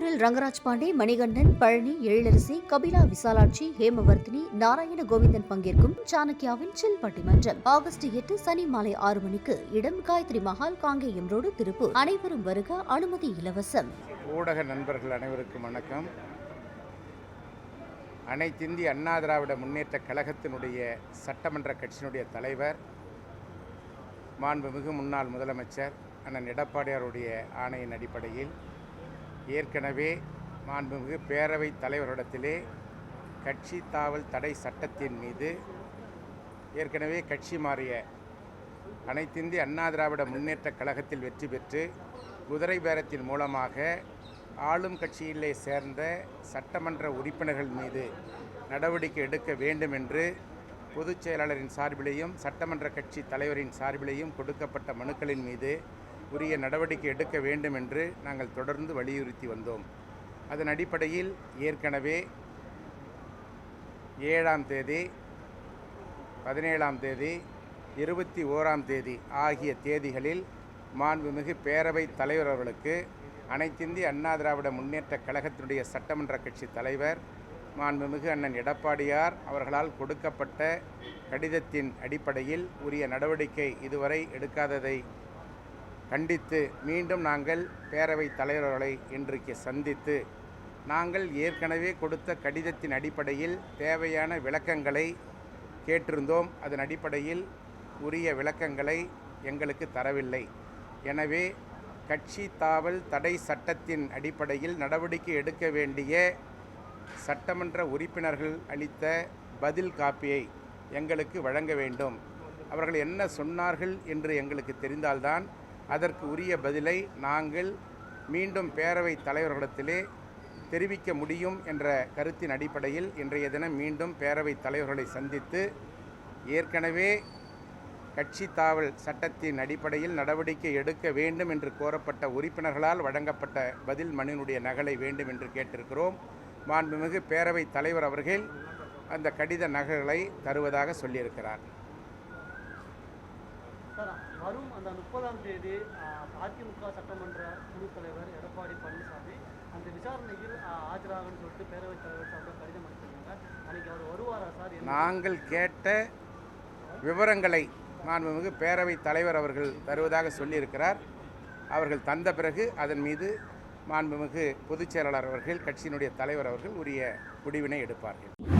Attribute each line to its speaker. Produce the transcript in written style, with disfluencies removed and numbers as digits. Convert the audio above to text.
Speaker 1: திருப்பூரில் ரங்கராஜ் பாண்டே, மணிகண்டன், பழனி, எழிலரசி, கபிலா விசாலாட்சி, ஹேமவர்த்தினி, நாராயண கோவிந்தன் பங்கேற்கும் சாணக்கியாவின் சில் பட்டிமன்றம் ஆகஸ்ட் 8 சனி மாலை 6 மணிக்கு. இடம் காயத்ரி மஹால், காங்கேயம் ரோடு, திருப்பூர். அனைவரும் வருக, அனுமதி இலவசம்.
Speaker 2: ஊடக நண்பர்கள் அனைவருக்கும் வணக்கம். அனைத்திந்திய அண்ணா திராவிட முன்னேற்ற கழகத்தினுடைய சட்டமன்ற கட்சியினுடைய தலைவர், மாண்புமிகு முன்னாள் முதலமைச்சர் அண்ணன் எடப்பாடியாருடைய ஆணையின் அடிப்படையில் ஏற்கனவே மாண்புமிகு பேரவைத் தலைவரிடத்திலே கட்சி தாவல் தடை சட்டத்தின் மீது ஏற்கனவே கட்சி மாறிய அனைத்திந்திய அண்ணா திராவிட முன்னேற்ற கழகத்தில் வெற்றி பெற்று குதிரை பேரத்தின் மூலமாக ஆளும் கட்சியிலே சேர்ந்த சட்டமன்ற உறுப்பினர்கள் மீது நடவடிக்கை எடுக்க வேண்டும் என்று பொதுச் செயலாளரின் சார்பிலேயும் சட்டமன்ற கட்சி தலைவரின் சார்பிலேயும் கொடுக்கப்பட்ட மனுக்களின் மீது உரிய நடவடிக்கை எடுக்க வேண்டும் என்று நாங்கள் தொடர்ந்து வலியுறுத்தி வந்தோம். அதன் அடிப்படையில் ஏற்கனவே 7ஆம் தேதி, 17ஆம் தேதி, 21ஆம் தேதி ஆகிய தேதிகளில் மாண்புமிகு பேரவைத் தலைவர் அவர்களுக்கு அனைத்திந்திய அண்ணா திராவிட முன்னேற்ற கழகத்தினுடைய சட்டமன்ற கட்சி தலைவர் மாண்புமிகு அண்ணன் எடப்பாடியார் அவர்களால் கொடுக்கப்பட்ட கடிதத்தின் அடிப்படையில் உரிய நடவடிக்கை இதுவரை எடுக்காததை கண்டித்து மீண்டும் நாங்கள் பேரவைத் தலைவர்களை இன்றைக்கு சந்தித்து நாங்கள் ஏற்கனவே கொடுத்த கடிதத்தின் அடிப்படையில் தேவையான விளக்கங்களை கேட்டிருந்தோம். அதன் அடிப்படையில் உரிய விளக்கங்களை எங்களுக்கு தரவில்லை. எனவே கட்சி தாவல் தடை சட்டத்தின் அடிப்படையில் நடவடிக்கை எடுக்க வேண்டிய சட்டமன்ற உறுப்பினர்கள் அளித்த பதில் காப்பியை எங்களுக்கு வழங்க வேண்டும். அவர்கள் என்ன சொன்னார்கள் என்று எங்களுக்கு தெரிந்தால்தான் அதற்கு உரிய பதிலை நாங்கள் மீண்டும் பேரவைத் தலைவர்களிடத்திலே தெரிவிக்க முடியும் என்ற கருத்தின் அடிப்படையில் இன்றைய தினம் மீண்டும் பேரவைத் தலைவர்களை சந்தித்து ஏற்கனவே கட்சி தாவல் சட்டத்தின் அடிப்படையில் நடவடிக்கை எடுக்க வேண்டும் என்று கோரப்பட்ட உறுப்பினர்களால் வழங்கப்பட்ட பதில் மனுவினுடைய நகலை வேண்டும் என்று கேட்டிருக்கிறோம். மாண்புமிகு பேரவைத் தலைவர் அவர்கள் அந்த கடித நகல்களை தருவதாக சொல்லியிருக்கிறார்.
Speaker 3: வரும் அந்த 30ஆம் தேதி அதிமுக சட்டமன்ற குழு தலைவர் எடப்பாடி பழனிசாமி அந்த விசாரணையில் ஆஜராகன்னு சொல்லிட்டு பேரவைத் தலைவர் சார்பில் கடிதம் அனுப்பியிருக்காங்க. அன்றைக்கி அவர் வருவாரா சார்?
Speaker 2: நாங்கள் கேட்ட விவரங்களை மாண்புமிகு பேரவைத் தலைவர் அவர்கள் தருவதாக சொல்லியிருக்கிறார். அவர்கள் தந்த பிறகு அதன் மீது மாண்புமிகு பொதுச் செயலாளர் அவர்கள், கட்சியினுடைய தலைவர் அவர்கள் உரிய முடிவினை எடுப்பார்கள்.